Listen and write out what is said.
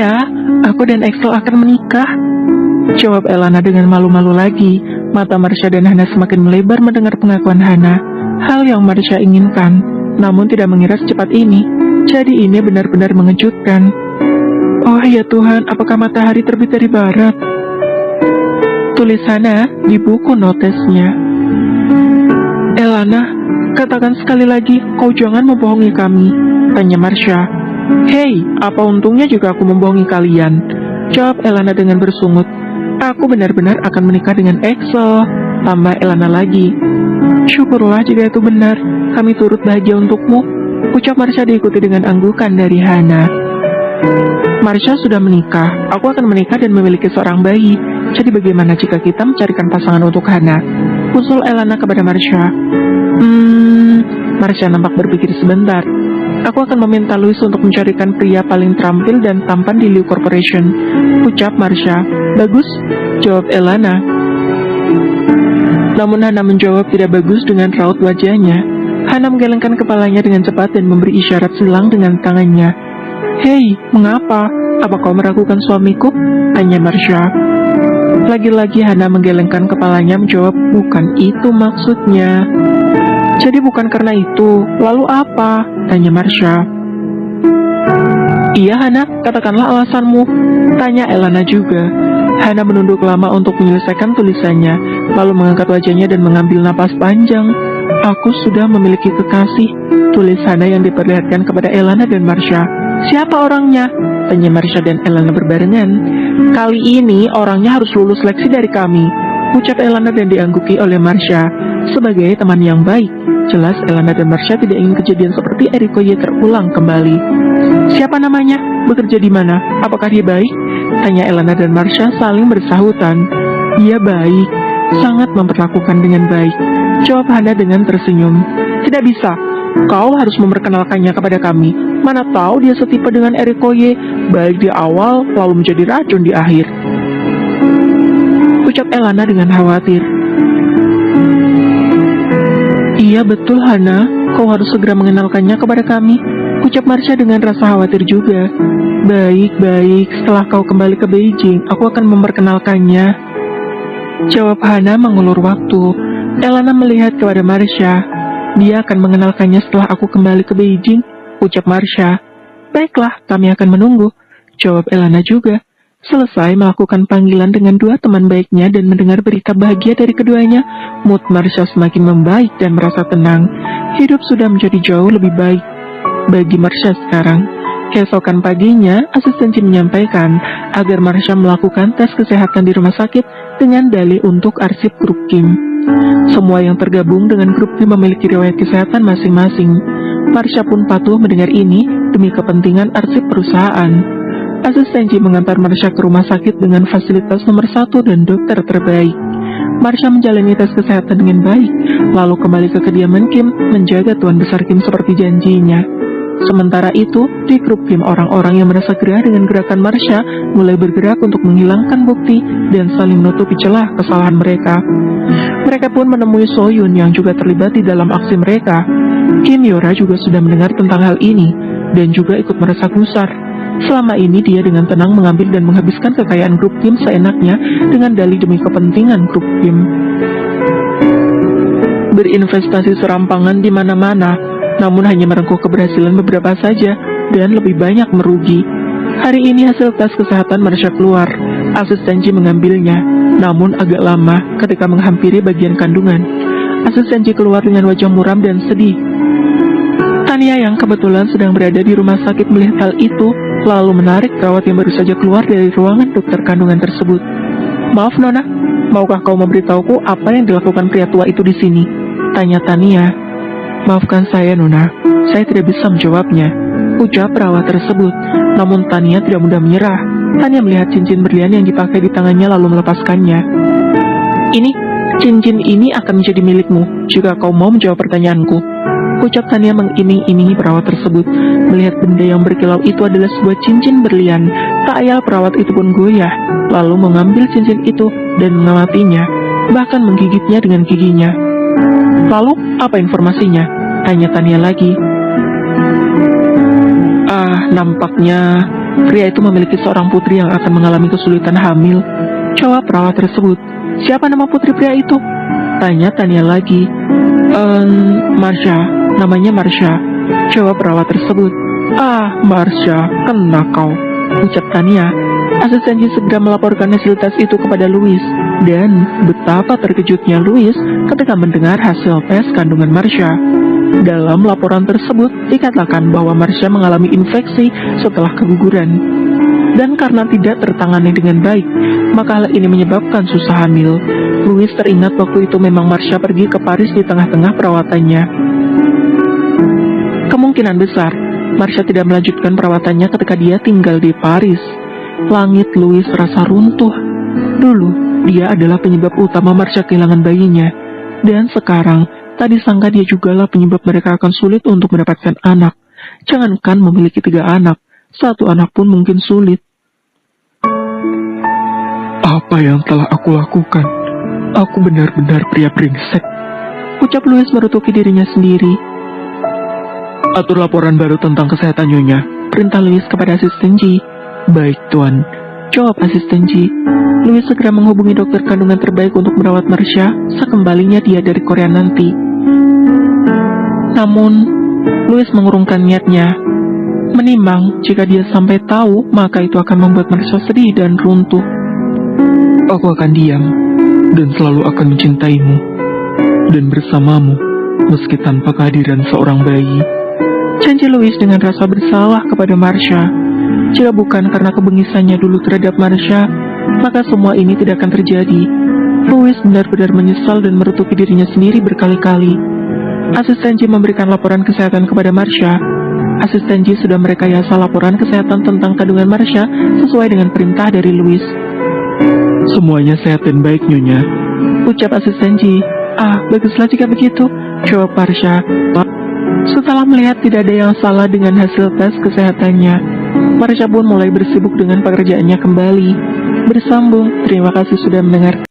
Iya, aku dan Axel akan menikah, jawab Elana dengan malu-malu lagi. Mata Marsha dan Hana semakin melebar mendengar pengakuan Hana. Hal yang Marsha inginkan, namun tidak mengira secepat ini. Jadi ini benar-benar mengejutkan. Oh ya Tuhan, apakah matahari terbit dari barat? Tulis Hana di buku notesnya. Elana, katakan sekali lagi, kau jangan membohongi kami, tanya Marsha. Hei, apa untungnya jika aku membohongi kalian? Jawab Elana dengan bersungut. Aku benar-benar akan menikah dengan Axel, tambah Elana lagi. Syukurlah jika itu benar, kami turut bahagia untukmu, ucap Marsha diikuti dengan anggukan dari Hana. Marsha sudah menikah, aku akan menikah dan memiliki seorang bayi. Jadi bagaimana jika kita mencarikan pasangan untuk Hana? Usul Elana kepada Marsha. Marsha nampak berpikir sebentar. Aku akan meminta Louis untuk mencarikan pria paling terampil dan tampan di Liu Corporation, ucap Marsha. Bagus, jawab Elana. Namun Hana menjawab tidak bagus dengan raut wajahnya. Hana menggelengkan kepalanya dengan cepat dan memberi isyarat silang dengan tangannya. Hei, mengapa? Apa kau meragukan suamiku? Tanya Marsha. Lagi-lagi Hana menggelengkan kepalanya menjawab, bukan itu maksudnya. Jadi bukan karena itu, lalu apa? Tanya Marsha. Iya Hana, katakanlah alasanmu, tanya Elana juga. Hana menunduk lama untuk menyelesaikan tulisannya, lalu mengangkat wajahnya dan mengambil napas panjang. Aku sudah memiliki kekasih, tulis Hana yang diperlihatkan kepada Elana dan Marsha. Siapa orangnya? Tanya Marsha dan Elana berbarengan. Kali ini orangnya harus lulus seleksi dari kami, ucap Elana dan diangguki oleh Marsha. Sebagai teman yang baik, jelas Elana dan Marsha tidak ingin kejadian seperti Eriko Ye terulang kembali. Siapa namanya? Bekerja di mana? Apakah dia baik? Tanya Elana dan Marsha saling bersahutan. Dia baik, sangat memperlakukan dengan baik, jawab Hana dengan tersenyum. Tidak bisa, kau harus memperkenalkannya kepada kami. Mana tahu dia setipe dengan Eriko Ye, baik di awal lalu menjadi racun di akhir, ucap Elana dengan khawatir. Iya betul Hana, kau harus segera mengenalkannya kepada kami, ucap Marsha dengan rasa khawatir juga. Baik, setelah kau kembali ke Beijing, aku akan memperkenalkannya, jawab Hana mengulur waktu. Elana melihat kepada Marsha. Dia akan mengenalkannya setelah aku kembali ke Beijing, ucap Marsha. Baiklah, kami akan menunggu, jawab Elana juga. Selesai melakukan panggilan dengan dua teman baiknya dan mendengar berita bahagia dari keduanya, mood Marsha semakin membaik dan merasa tenang. Hidup sudah menjadi jauh lebih baik bagi Marsha sekarang. Keesokan paginya, asisten Jim menyampaikan agar Marsha melakukan tes kesehatan di rumah sakit dengan dalih untuk arsip grup Kim. Semua yang tergabung dengan grup Kim memiliki riwayat kesehatan masing-masing. Marsha pun patuh mendengar ini demi kepentingan arsip perusahaan. Asisten Jim mengantar Marsha ke rumah sakit dengan fasilitas nomor 1 dan dokter terbaik. Marsha menjalani tes kesehatan dengan baik, lalu kembali ke kediaman Kim menjaga Tuan Besar Kim seperti janjinya. Sementara itu, di grup Kim orang-orang yang merasa gerah dengan gerakan Marsha mulai bergerak untuk menghilangkan bukti dan saling menutupi celah kesalahan mereka. Mereka pun menemui Soyun yang juga terlibat di dalam aksi mereka. Kim Yora juga sudah mendengar tentang hal ini dan juga ikut merasa gusar. Selama ini dia dengan tenang mengambil dan menghabiskan kekayaan grup Kim seenaknya dengan dalih demi kepentingan grup Kim. Berinvestasi serampangan di mana-mana, namun hanya merengkuh keberhasilan beberapa saja dan lebih banyak merugi. Hari ini hasil tes kesehatan Marsha keluar. Asisten Jim mengambilnya, namun agak lama ketika menghampiri bagian kandungan. Asisten Jim keluar dengan wajah muram dan sedih. Tania yang kebetulan sedang berada di rumah sakit melihat hal itu, lalu menarik perawat yang baru saja keluar dari ruangan dokter kandungan tersebut. Maaf Nona, maukah kau memberitahuku apa yang dilakukan pria tua itu di sini? Tanya Tania. Maafkan saya Nona, saya tidak bisa menjawabnya, ucap perawat tersebut. Namun Tania tidak mudah menyerah. Tania melihat cincin berlian yang dipakai di tangannya lalu melepaskannya. Cincin ini akan menjadi milikmu jika kau mau menjawab pertanyaanku, ucap Tania mengiming-imingi perawat tersebut. Melihat benda yang berkilau itu adalah sebuah cincin berlian, tak ayal perawat itu pun goyah, lalu mengambil cincin itu dan mengamatinya, bahkan menggigitnya dengan giginya. Lalu, apa informasinya? Tanya Tania lagi. Nampaknya Pria itu memiliki seorang putri yang akan mengalami kesulitan hamil. Jawab perawat tersebut. Siapa nama putri pria itu? Tanya Tania lagi. Marsha, namanya Marsha. Jawab perawat tersebut. Ah, Marsha, kena kau, ucap Tania. Asisten Ji segera melaporkan hasil tes itu kepada Louis. Dan betapa terkejutnya Louis ketika mendengar hasil tes kandungan Marsha. Dalam laporan tersebut dikatakan bahwa Marsha mengalami infeksi setelah keguguran. Dan karena tidak tertangani dengan baik, maka hal ini menyebabkan susah hamil. Louis teringat waktu itu memang Marsha pergi ke Paris di tengah-tengah perawatannya. Kemungkinan besar, Marsha tidak melanjutkan perawatannya ketika dia tinggal di Paris. Langit Louis rasa runtuh. Dulu, dia adalah penyebab utama Marsha kehilangan bayinya. Dan sekarang, tak disangka dia jugalah penyebab mereka akan sulit untuk mendapatkan anak. Jangankan memiliki 3 anak, 1 anak pun mungkin sulit. Apa yang telah aku lakukan? Aku benar-benar pria brengsek, ucap Louis merutuki dirinya sendiri. Atur laporan baru tentang kesehatan Nyonya, perintah Louis kepada asisten Ji. Baik, Tuan, jawab asisten Ji. Louis segera menghubungi dokter kandungan terbaik untuk merawat Marsha sekembalinya dia dari Korea nanti. Namun, Louis mengurungkan niatnya. Menimbang jika dia sampai tahu, maka itu akan membuat Marsha sedih dan runtuh. Aku akan diam, dan selalu akan mencintaimu, dan bersamamu, meski tanpa kehadiran seorang bayi. Janji Louis dengan rasa bersalah kepada Marsha. Jika bukan karena kebengisannya dulu terhadap Marsha, maka semua ini tidak akan terjadi. Louis benar-benar menyesal dan merutuki dirinya sendiri berkali-kali. Asisten Ji memberikan laporan kesehatan kepada Marsha. Asisten Ji sudah merekayasa laporan kesehatan tentang kandungan Marsha sesuai dengan perintah dari Louis. Semuanya sehat dan baik, Nyonya, ucap asisten Ji. Ah, baguslah jika begitu, jawab Marsha. Setelah melihat tidak ada yang salah dengan hasil tes kesehatannya, Marsha pun mulai bersibuk dengan pekerjaannya kembali. Bersambung, terima kasih sudah mendengarkan.